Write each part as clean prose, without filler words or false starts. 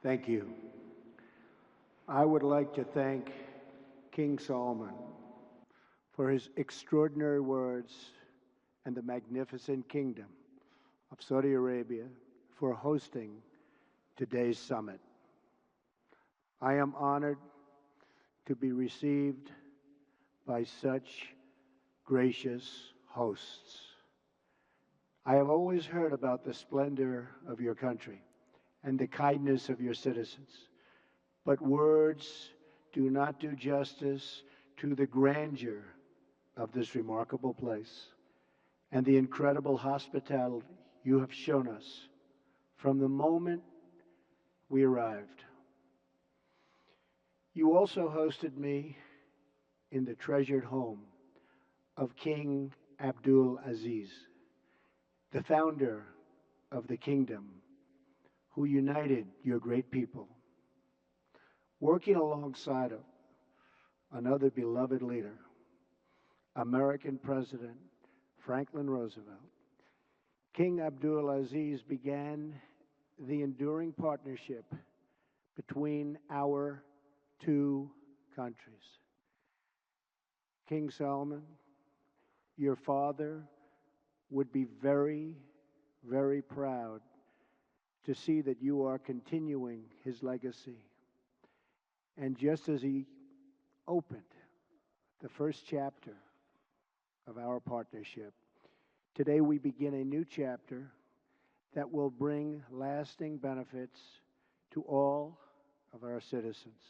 Thank you. I would like to thank King Solomon for his extraordinary words and the magnificent kingdom of Saudi Arabia for hosting today's summit. I am honored to be received by such gracious hosts. I have always heard about the splendor of your country and the kindness of your citizens, but words do not do justice to the grandeur of this remarkable place and the incredible hospitality you have shown us from the moment we arrived. You also hosted me in the treasured home of King Abdul Aziz, the founder of the kingdom, who united your great people. Working alongside of another beloved leader, American President Franklin Roosevelt, King Abdul Aziz began the enduring partnership between our two countries. King Solomon, your father would be very, very proud to see that you are continuing his legacy. And just as he opened the first chapter of our partnership, today we begin a new chapter that will bring lasting benefits to all of our citizens.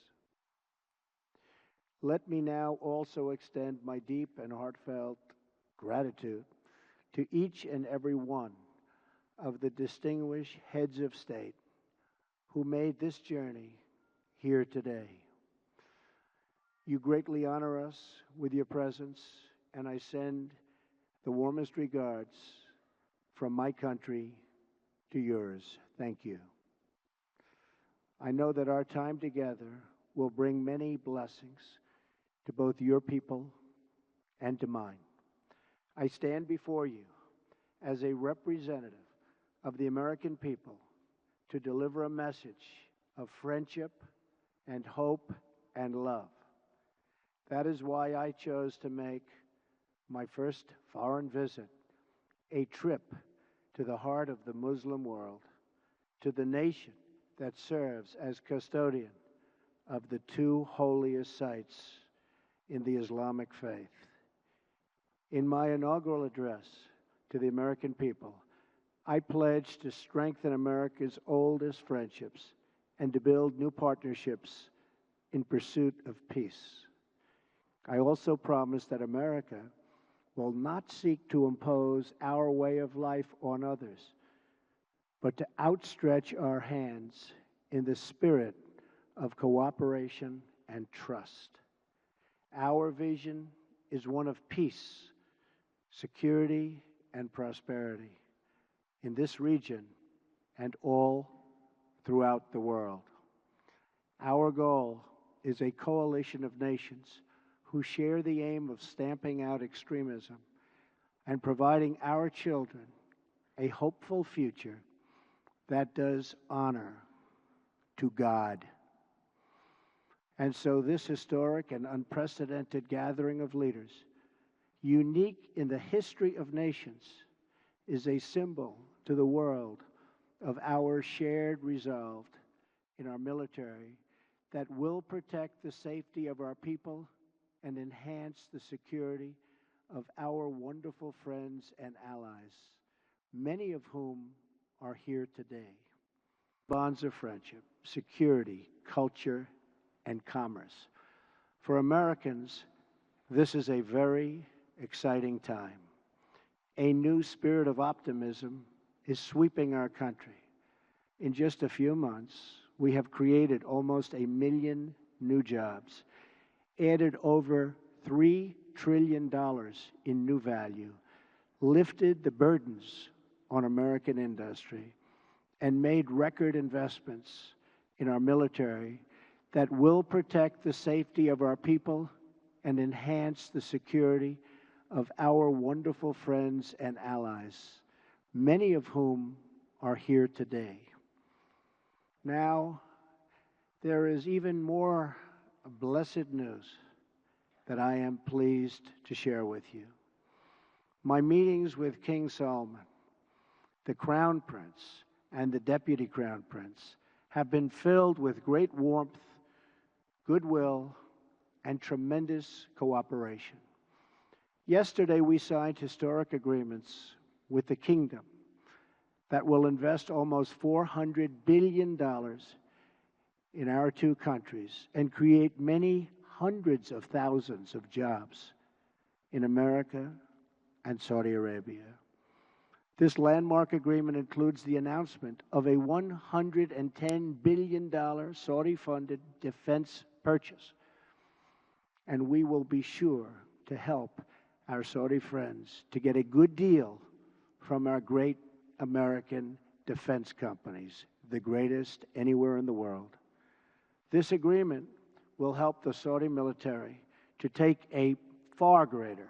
Let me now also extend my deep and heartfelt gratitude to each and every one of the distinguished heads of state who made this journey here today. You greatly honor us with your presence, and I send the warmest regards from my country to yours. Thank you. I know that our time together will bring many blessings to both your people and to mine. I stand before you as a representative of the American people to deliver a message of friendship and hope and love. That is why I chose to make my first foreign visit a trip to the heart of the Muslim world, to the nation that serves as custodian of the two holiest sites in the Islamic faith. In my inaugural address to the American people, I pledge to strengthen America's oldest friendships and to build new partnerships in pursuit of peace. I also promise that America will not seek to impose our way of life on others, but to outstretch our hands in the spirit of cooperation and trust. Our vision is one of peace, security, and prosperity in this region and all throughout the world. Our goal is a coalition of nations who share the aim of stamping out extremism and providing our children a hopeful future that does honor to God. And so this historic and unprecedented gathering of leaders, unique in the history of nations, is a symbol to the world of our shared resolve in our military that will protect the safety of our people and enhance the security of our wonderful friends and allies, many of whom are here today. Bonds of friendship, security, culture, and commerce. For Americans, this is a very exciting time. A new spirit of optimism is sweeping our country. In just a few months, we have created almost 1 million new jobs, added over $3 trillion in new value, lifted the burdens on American industry, and made record investments in our military that will protect the safety of our people and enhance the security of our wonderful friends and allies, many of whom are here today. Now, There is even more blessed news that I am pleased to share with you. My meetings with King Solomon, the Crown Prince, and the Deputy Crown Prince have been filled with great warmth, goodwill, and tremendous cooperation. Yesterday, we signed historic agreements with the Kingdom that will invest almost $400 billion in our two countries and create many hundreds of thousands of jobs in America and Saudi Arabia. This landmark agreement includes the announcement of a $110 billion Saudi-funded defense purchase, and we will be sure to help our Saudi friends to get a good deal from our great American defense companies, the greatest anywhere in the world. This agreement will help the Saudi military to take a far greater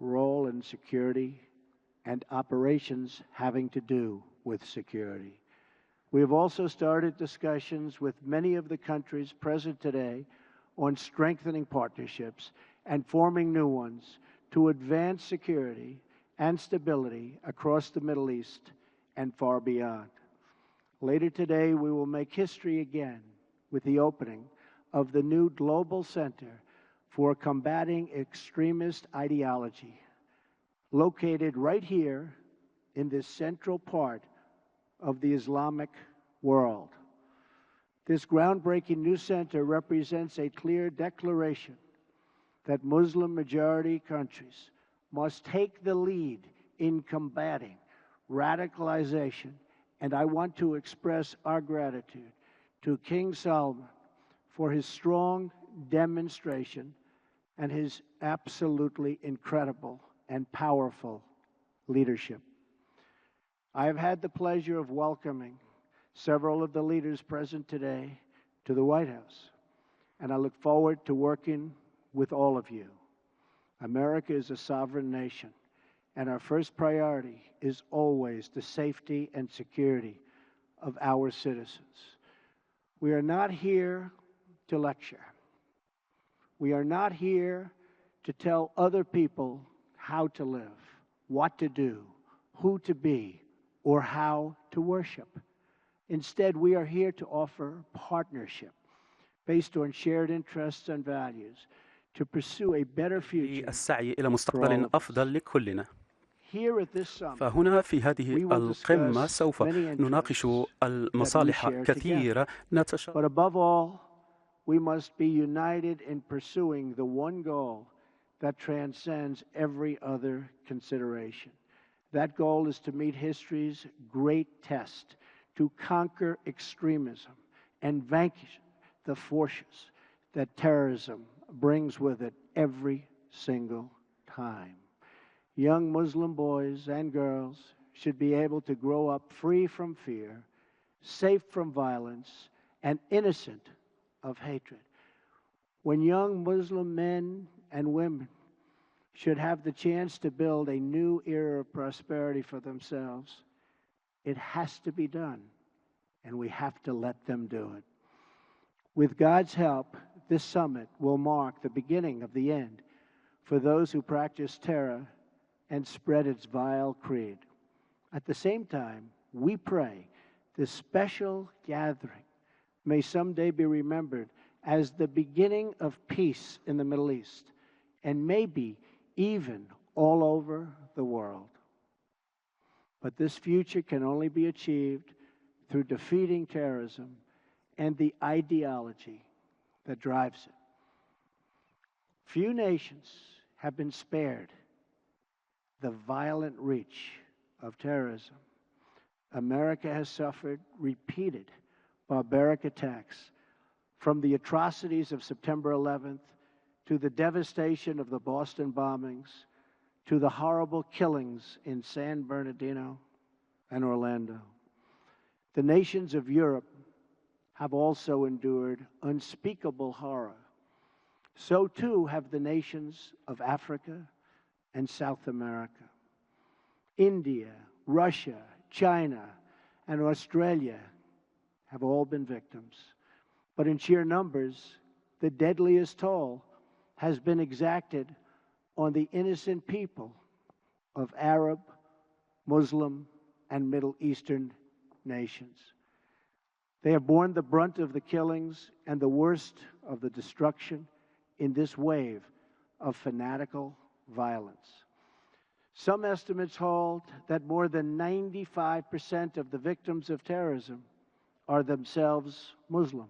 role in security and operations having to do with security. We have also started discussions with many of the countries present today on strengthening partnerships and forming new ones to advance security and stability across the Middle East and far beyond. Later today, we will make history again with the opening of the new Global Center for Combating Extremist Ideology, located right here in this central part of the Islamic world. This groundbreaking new center represents a clear declaration that Muslim-majority countries must take the lead in combating radicalization, and I want to express our gratitude to King Solomon for his strong demonstration and his absolutely incredible and powerful leadership. I have had the pleasure of welcoming several of the leaders present today to the White House, and I look forward to working with all of you. America is a sovereign nation, and our first priority is always the safety and security of our citizens. We are not here to lecture. We are not here to tell other people how to live, what to do, who to be, or how to worship. Instead, we are here to offer partnership based on shared interests and values to pursue a better future السعي إلى مستقبل أفضل لكلنا. Here at this summit, فهنا في هذه we will القمة discuss سوف many نناقش interests that we المصالح share كثيرة together. But above all, we must be united in pursuing the one goal that transcends every other consideration. That goal is to meet history's great test, to conquer extremism and vanquish the forces that terrorism brings with it every single time. Young Muslim boys and girls should be able to grow up free from fear, safe from violence, and innocent of hatred. When young Muslim men and women should have the chance to build a new era of prosperity for themselves, it has to be done, and we have to let them do it. With God's help, this summit will mark the beginning of the end for those who practice terror and spread its vile creed. At the same time, we pray this special gathering may someday be remembered as the beginning of peace in the Middle East, and maybe even all over the world. But this future can only be achieved through defeating terrorism and the ideology that drives it. Few nations have been spared the violent reach of terrorism. America has suffered repeated barbaric attacks, from the atrocities of September 11th to the devastation of the Boston bombings to the horrible killings in San Bernardino and Orlando. The nations of Europe have also endured unspeakable horror. So too have the nations of Africa and South America. India, Russia, China, and Australia have all been victims. but in sheer numbers, the deadliest toll has been exacted on the innocent people of Arab, Muslim, and Middle Eastern nations. They have borne the brunt of the killings and the worst of the destruction in this wave of fanatical violence. Some estimates hold that more than 95% of the victims of terrorism are themselves Muslim.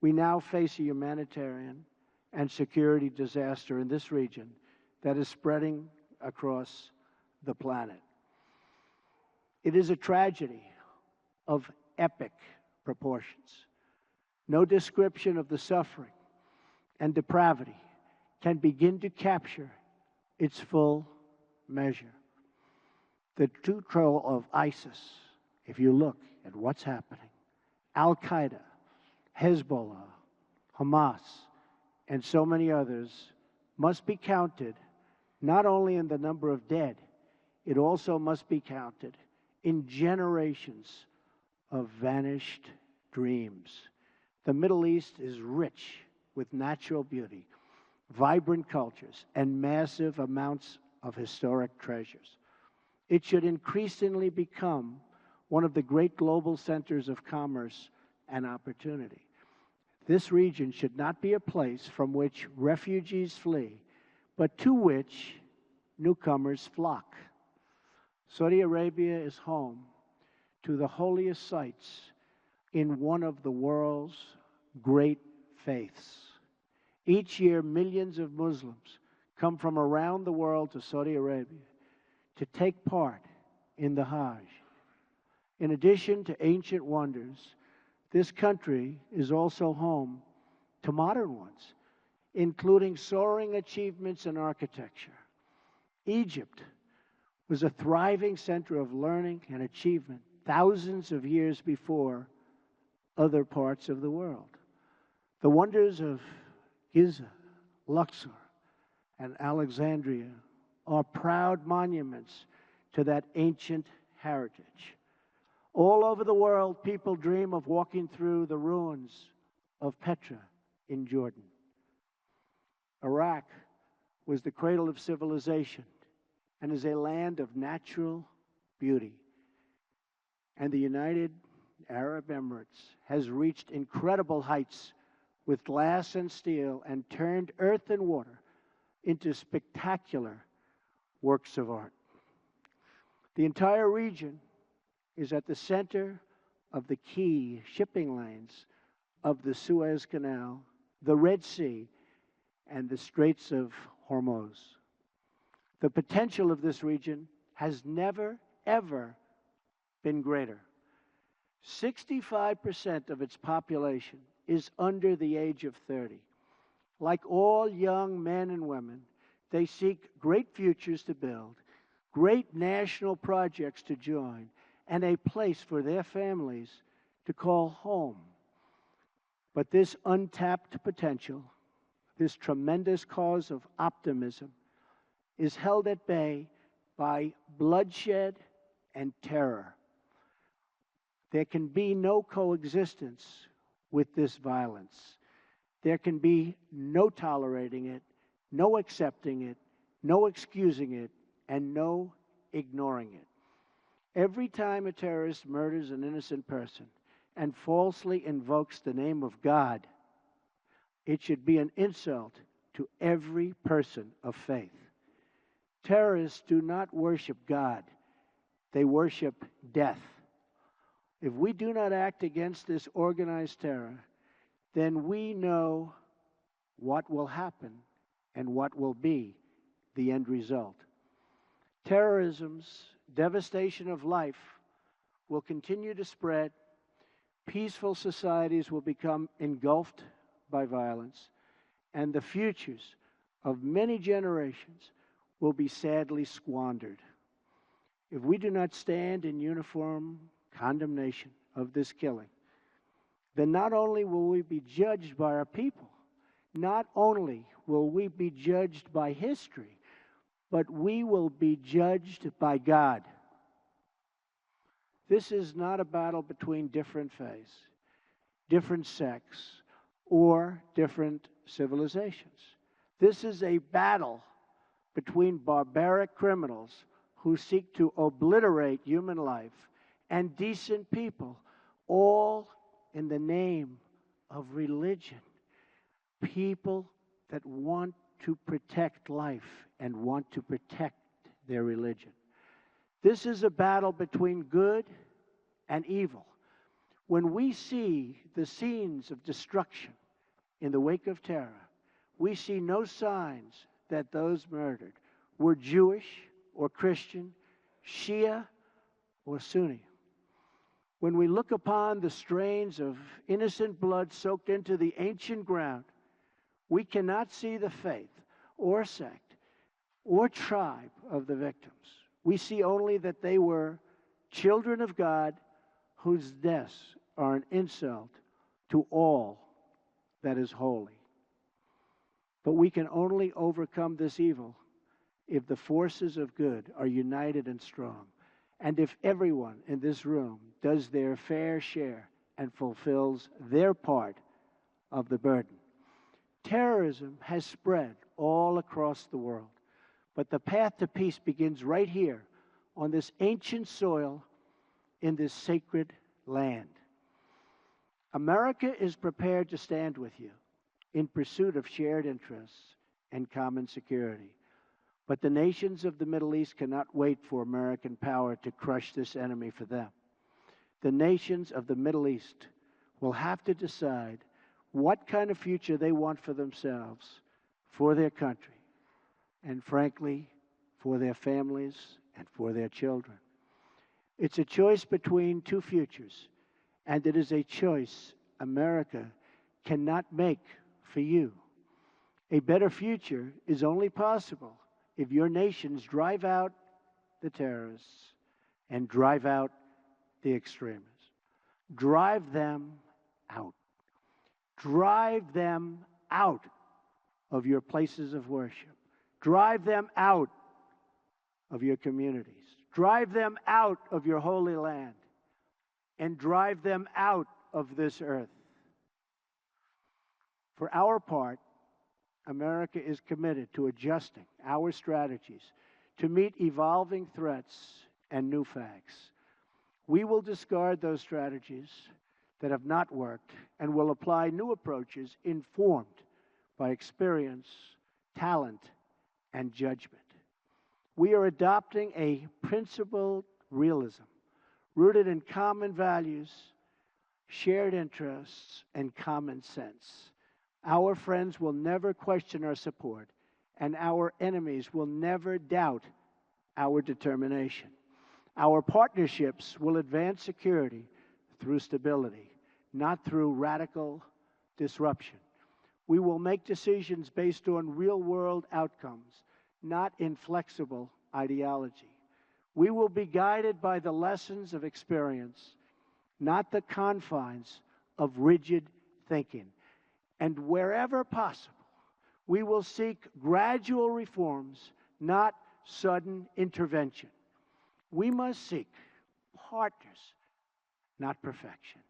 We now face a humanitarian and security disaster in this region that is spreading across the planet. It is a tragedy of epic proportions. No description of the suffering and depravity can begin to capture its full measure. The true control of ISIS, if you look at what's happening, Al-Qaeda, Hezbollah, Hamas, and so many others, must be counted not only in the number of dead, it also must be counted in generations of vanished dreams. The Middle East is rich with natural beauty, vibrant cultures, and massive amounts of historic treasures. It should increasingly become one of the great global centers of commerce and opportunity. This region should not be a place from which refugees flee, but to which newcomers flock. Saudi Arabia is home to the holiest sites in one of the world's great faiths. Each year, millions of Muslims come from around the world to Saudi Arabia to take part in the Hajj. In addition to ancient wonders, this country is also home to modern ones, including soaring achievements in architecture. Egypt was a thriving center of learning and achievement thousands of years before other parts of the world. The wonders of Giza, Luxor, and Alexandria are proud monuments to that ancient heritage. All over the world, people dream of walking through the ruins of Petra in Jordan. Iraq was the cradle of civilization and is a land of natural beauty. And the United Arab Emirates has reached incredible heights with glass and steel and turned earth and water into spectacular works of art. The entire region is at the center of the key shipping lanes of the Suez Canal, the Red Sea, and the Straits of Hormuz. The potential of this region has never, ever been greater. 65% of its population is under the age of 30. Like all young men and women, they seek great futures to build, great national projects to join, and a place for their families to call home. But this untapped potential, this tremendous cause of optimism, is held at bay by bloodshed and terror. There can be no coexistence with this violence. There can be no tolerating it, no accepting it, no excusing it, and no ignoring it. Every time a terrorist murders an innocent person and falsely invokes the name of God, it should be an insult to every person of faith. Terrorists do not worship God, they worship death. If we do not act against this organized terror, then we know what will happen and what will be the end result. Terrorism's devastation of life will continue to spread. Peaceful societies will become engulfed by violence, and the futures of many generations will be sadly squandered. If we do not stand in uniform condemnation of this killing, then not only will we be judged by our people, not only will we be judged by history, but we will be judged by God. This is not a battle between different faiths. different sects, or different civilizations. This is a battle between barbaric criminals who seek to obliterate human life and decent people, all in the name of religion. People that want to protect life and want to protect their religion. This is a battle between good and evil. When we see the scenes of destruction in the wake of terror, we see no signs that those murdered were Jewish or Christian, Shia or Sunni. When we look upon the strains of innocent blood soaked into the ancient ground, we cannot see the faith or sect or tribe of the victims. We see only that they were children of God whose deaths are an insult to all that is holy. But we can only overcome this evil if the forces of good are united and strong, and if everyone in this room does their fair share and fulfills their part of the burden. Terrorism has spread all across the world, but the path to peace begins right here on this ancient soil in this sacred land. America is prepared to stand with you in pursuit of shared interests and common security. But the nations of the Middle East cannot wait for American power to crush this enemy for them. The nations of the Middle East will have to decide what kind of future they want for themselves, for their country, and frankly, for their families and for their children. It's a choice between two futures, and it is a choice America cannot make for you. A better future is only possible if your nations drive out the terrorists and drive out the extremists. Drive them out. Drive them out of your places of worship. Drive them out of your communities. Drive them out of your holy land. And drive them out of this earth. For our part, America is committed to adjusting our strategies to meet evolving threats and new facts. We will discard those strategies that have not worked and will apply new approaches informed by experience, talent, and judgment. We are adopting a principled realism rooted in common values, shared interests, and common sense. Our friends will never question our support, and our enemies will never doubt our determination. Our partnerships will advance security through stability, not through radical disruption. We will make decisions based on real-world outcomes, not inflexible ideology. We will be guided by the lessons of experience, not the confines of rigid thinking. And wherever possible, we will seek gradual reforms, not sudden intervention. We must seek partners, not perfection,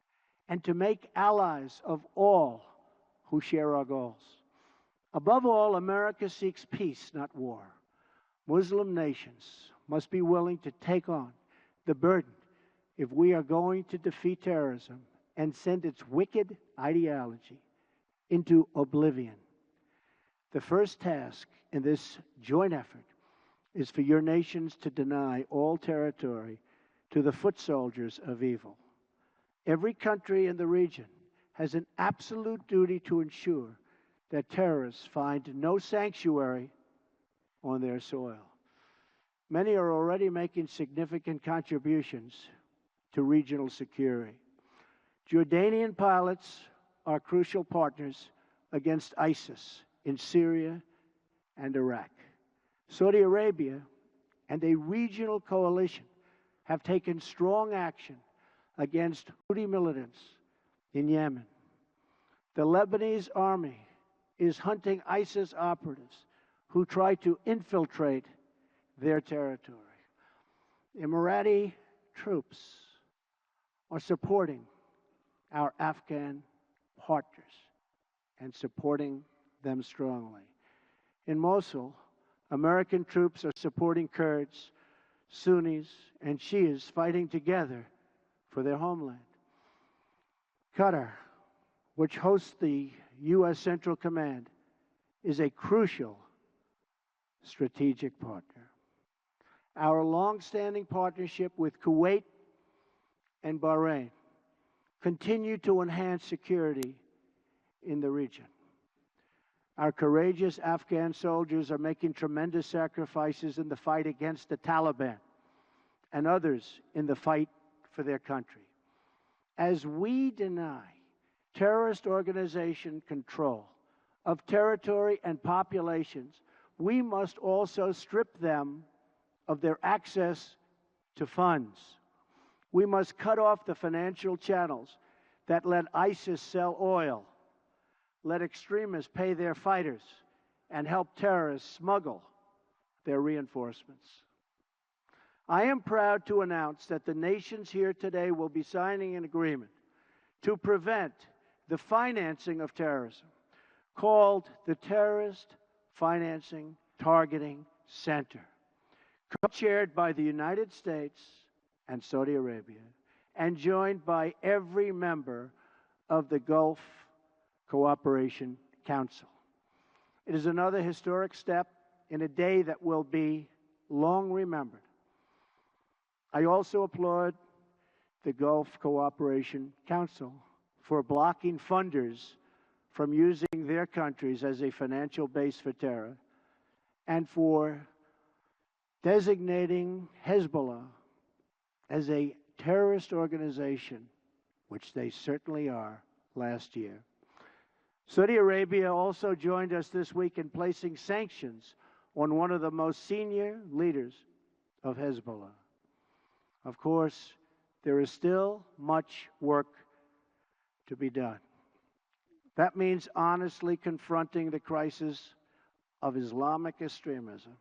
and to make allies of all who share our goals. Above all, America seeks peace, not war. Muslim nations must be willing to take on the burden if we are going to defeat terrorism and send its wicked ideology into oblivion. The first task in this joint effort is for your nations to deny all territory to the foot soldiers of evil. Every country in the region has an absolute duty to ensure that terrorists find no sanctuary on their soil. Many are already making significant contributions to regional security. Jordanian pilots are crucial partners against ISIS in Syria and Iraq. Saudi Arabia and a regional coalition have taken strong action against Houthi militants in Yemen. The Lebanese army is hunting ISIS operatives who try to infiltrate their territory. Emirati troops are supporting our Afghan and supporting them strongly. In Mosul, American troops are supporting Kurds, Sunnis, and Shias fighting together for their homeland. Qatar, which hosts the U.S. Central Command, is a crucial strategic partner. Our long-standing partnership with Kuwait and Bahrain continue to enhance security in the region. Our courageous Afghan soldiers are making tremendous sacrifices in the fight against the Taliban and others in the fight for their country. As we deny terrorist organization control of territory and populations, we must also strip them of their access to funds. We must cut off the financial channels that let ISIS sell oil, let extremists pay their fighters, and help terrorists smuggle their reinforcements. I am proud to announce that the nations here today will be signing an agreement to prevent the financing of terrorism, called the Terrorist Financing Targeting Center, co-chaired by the United States and Saudi Arabia, and joined by every member of the Gulf Cooperation Council. It is another historic step in a day that will be long remembered. I also applaud the Gulf Cooperation Council for blocking funders from using their countries as a financial base for terror, and for designating Hezbollah as a terrorist organization, which they certainly are, last year. Saudi Arabia also joined us this week in placing sanctions on one of the most senior leaders of Hezbollah. Of course, there is still much work to be done. That means honestly confronting the crisis of Islamic extremism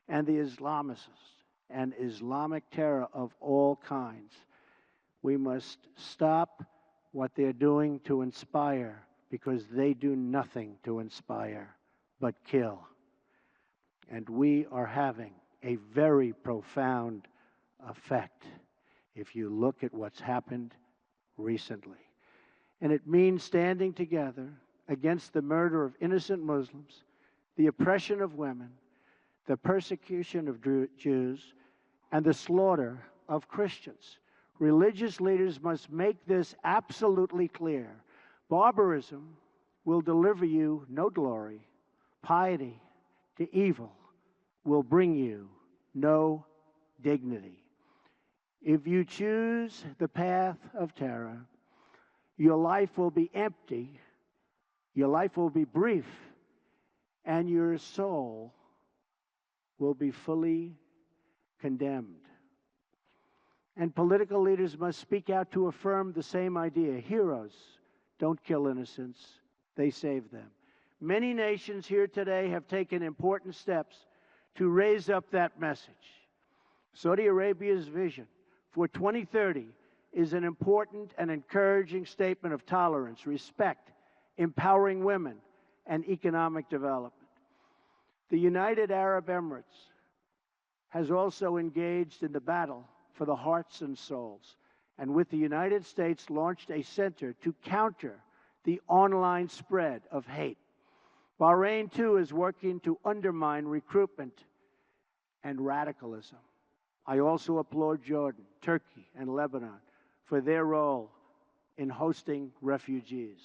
and the Islamicists and Islamic terror of all kinds. We must stop what they're doing to inspire, because they do nothing to inspire but kill. And we are having a very profound effect if you look at what's happened recently. And it means standing together against the murder of innocent Muslims, the oppression of women, the persecution of Jews, and the slaughter of Christians. Religious leaders must make this absolutely clear. Barbarism will deliver you no glory. Piety to evil will bring you no dignity. If you choose the path of terror, your life will be empty, your life will be brief, and your soul will be fully condemned. And political leaders must speak out to affirm the same idea. Heroes don't kill innocents, they save them. Many nations here today have taken important steps to raise up that message. Saudi Arabia's vision for 2030 is an important and encouraging statement of tolerance, respect, empowering women, and economic development. The United Arab Emirates has also engaged in the battle for the hearts and souls, and with the United States launched a center to counter the online spread of hate. Bahrain, too, is working to undermine recruitment and radicalism. I also applaud Jordan, Turkey, and Lebanon for their role in hosting refugees.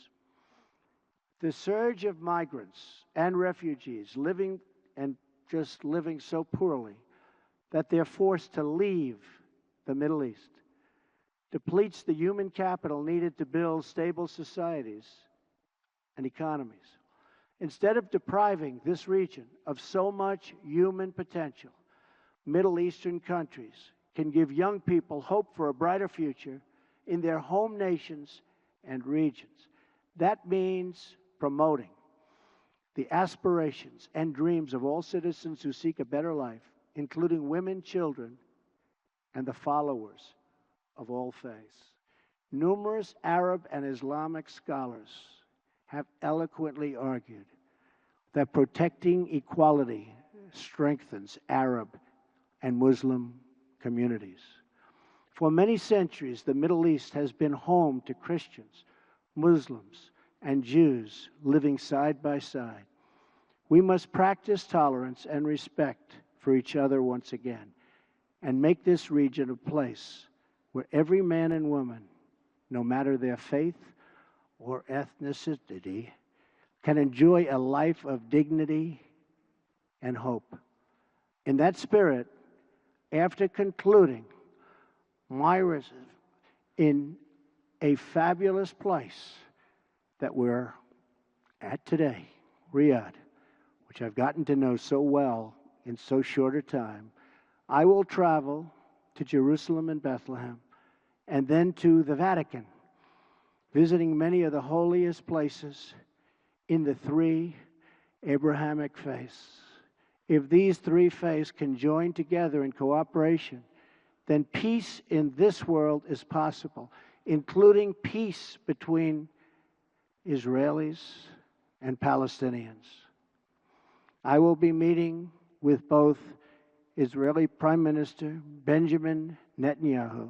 The surge of migrants and refugees living so poorly that they're forced to leave the Middle East depletes the human capital needed to build stable societies and economies. Instead of depriving this region of so much human potential, Middle Eastern countries can give young people hope for a brighter future in their home nations and regions. That means promoting the aspirations and dreams of all citizens who seek a better life, including women, children, and the followers of all faiths. Numerous Arab and Islamic scholars have eloquently argued that protecting equality strengthens Arab and Muslim communities. For many centuries, the Middle East has been home to Christians, Muslims, and Jews living side by side. We must practice tolerance and respect for each other once again and make this region a place where every man and woman, no matter their faith or ethnicity, can enjoy a life of dignity and hope. In that spirit, after concluding my residence in a fabulous place that we're at today, Riyadh, which I've gotten to know so well in so short a time, I will travel to Jerusalem and Bethlehem and then to the Vatican, visiting many of the holiest places in the three Abrahamic faiths. If these three faiths can join together in cooperation, then peace in this world is possible, including peace between Israelis and Palestinians. I will be meeting with both Israeli Prime Minister Benjamin Netanyahu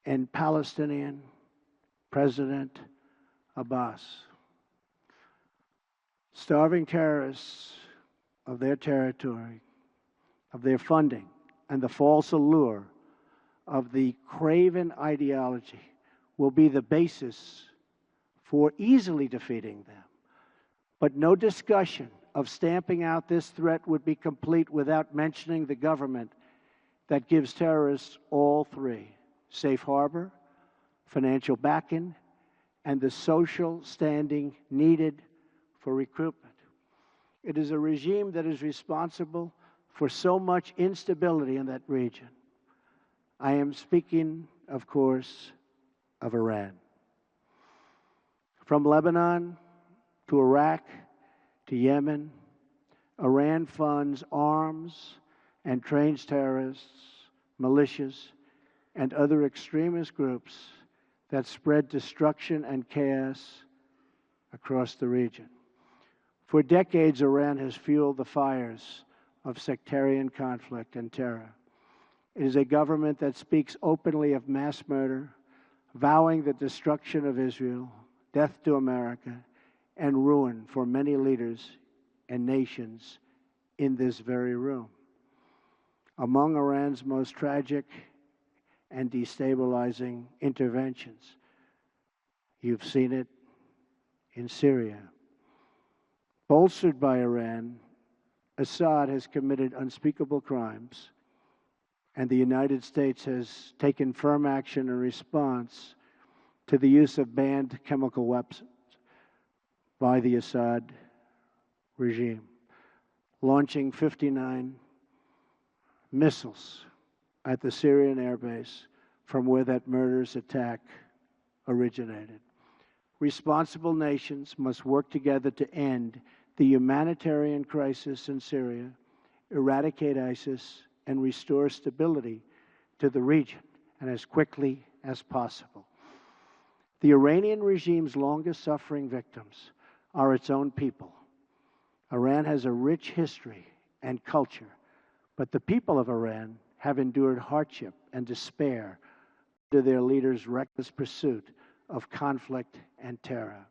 and Palestinian President Abbas. Starving terrorists of their territory, of their funding, and the false allure of the craven ideology will be the basis for easily defeating them. But no discussion of stamping out this threat would be complete without mentioning the government that gives terrorists all three: safe harbor, financial backing, and the social standing needed for recruitment. It is a regime that is responsible for so much instability in that region. I am speaking, of course, of Iran. From Lebanon to Iraq to Yemen, Iran funds arms and trains terrorists, militias, and other extremist groups that spread destruction and chaos across the region. For decades, Iran has fueled the fires of sectarian conflict and terror. It is a government that speaks openly of mass murder, vowing the destruction of Israel, death to America, and ruin for many leaders and nations in this very room. Among Iran's most tragic and destabilizing interventions, you've seen it in Syria. Bolstered by Iran, Assad has committed unspeakable crimes, and the United States has taken firm action in response to the use of banned chemical weapons by the Assad regime, launching 59 missiles at the Syrian airbase from where that murderous attack originated. Responsible nations must work together to end the humanitarian crisis in Syria, eradicate ISIS, and restore stability to the region, and as quickly as possible. The Iranian regime's longest suffering victims are its own people. Iran has a rich history and culture, but the people of Iran have endured hardship and despair under their leaders' reckless pursuit of conflict and terror.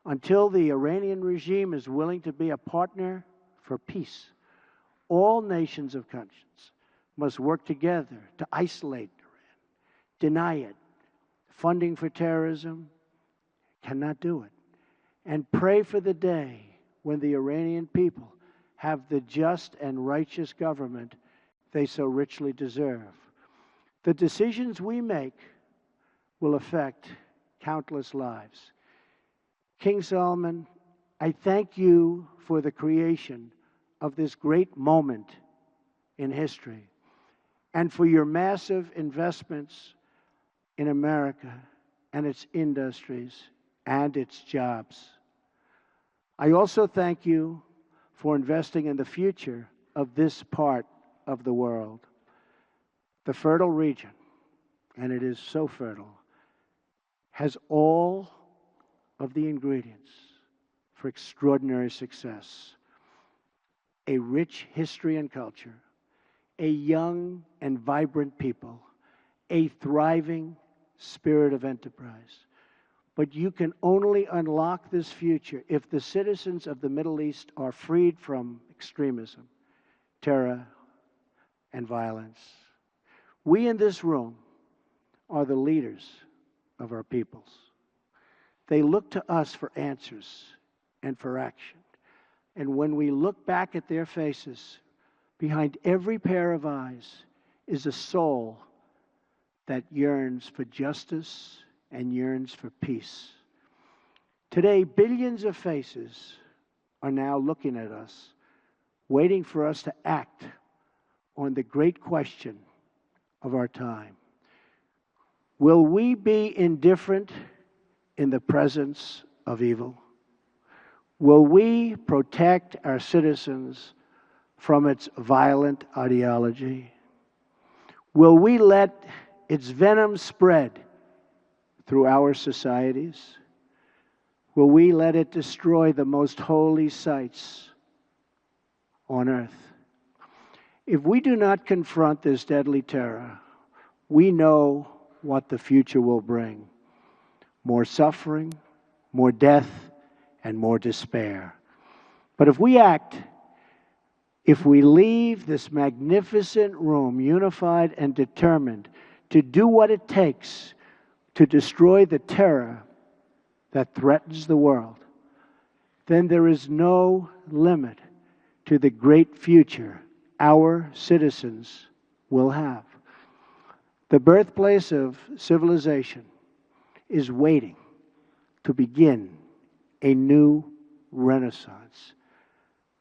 Until the Iranian regime is willing to be a partner for peace, all nations of conscience must work together to isolate Iran, deny it. Funding for terrorism cannot do it. And pray for the day when the Iranian people have the just and righteous government they so richly deserve. The decisions we make will affect countless lives. King Solomon, I thank you for the creation of this great moment in history and for your massive investments in America and its industries and its jobs. I also thank you for investing in the future of this part of the world. The fertile region, and it is so fertile, has all of the ingredients for extraordinary success: a rich history and culture, a young and vibrant people, a thriving spirit of enterprise. But you can only unlock this future if the citizens of the Middle East are freed from extremism, terror, and violence. We in this room are the leaders of our peoples. They look to us for answers and for action. And when we look back at their faces, behind every pair of eyes is a soul that yearns for justice and yearns for peace. Today, billions of faces are now looking at us, waiting for us to act on the great question of our time. Will we be indifferent in the presence of evil? Will we protect our citizens from its violent ideology? Will we let its venom spread through our societies? Will we let it destroy the most holy sites on earth? If we do not confront this deadly terror, we know what the future will bring: more suffering, more death, and more despair. But if we act, if we leave this magnificent room unified and determined to do what it takes to destroy the terror that threatens the world, then there is no limit to the great future our citizens will have. The birthplace of civilization is waiting to begin a new renaissance.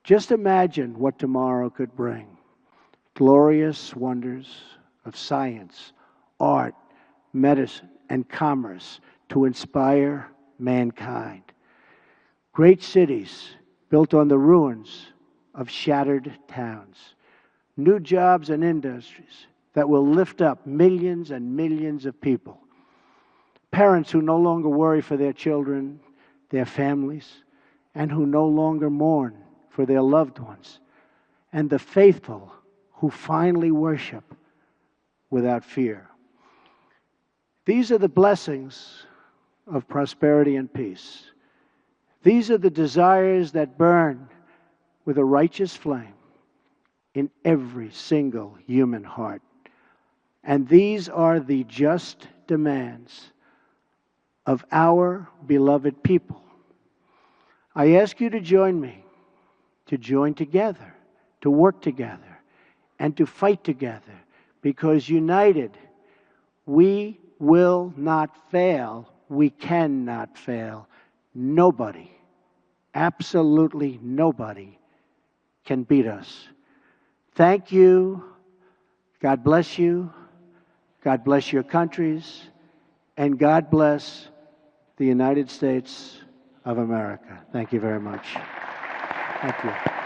Just imagine what tomorrow could bring: glorious wonders of science, art, medicine, and commerce to inspire mankind. Great cities built on the ruins of shattered towns. New jobs and industries that will lift up millions and millions of people. Parents who no longer worry for their children, their families, and who no longer mourn for their loved ones. And the faithful who finally worship without fear. These are the blessings of prosperity and peace. These are the desires that burn with a righteous flame in every single human heart. And these are the just demands of our beloved people. I ask you to join me, to join together, to work together, and to fight together, because united we will not fail. We cannot fail. Nobody, absolutely nobody, can beat us. Thank you. God bless you. God bless your countries. And God bless the United States of America. Thank you very much. Thank you.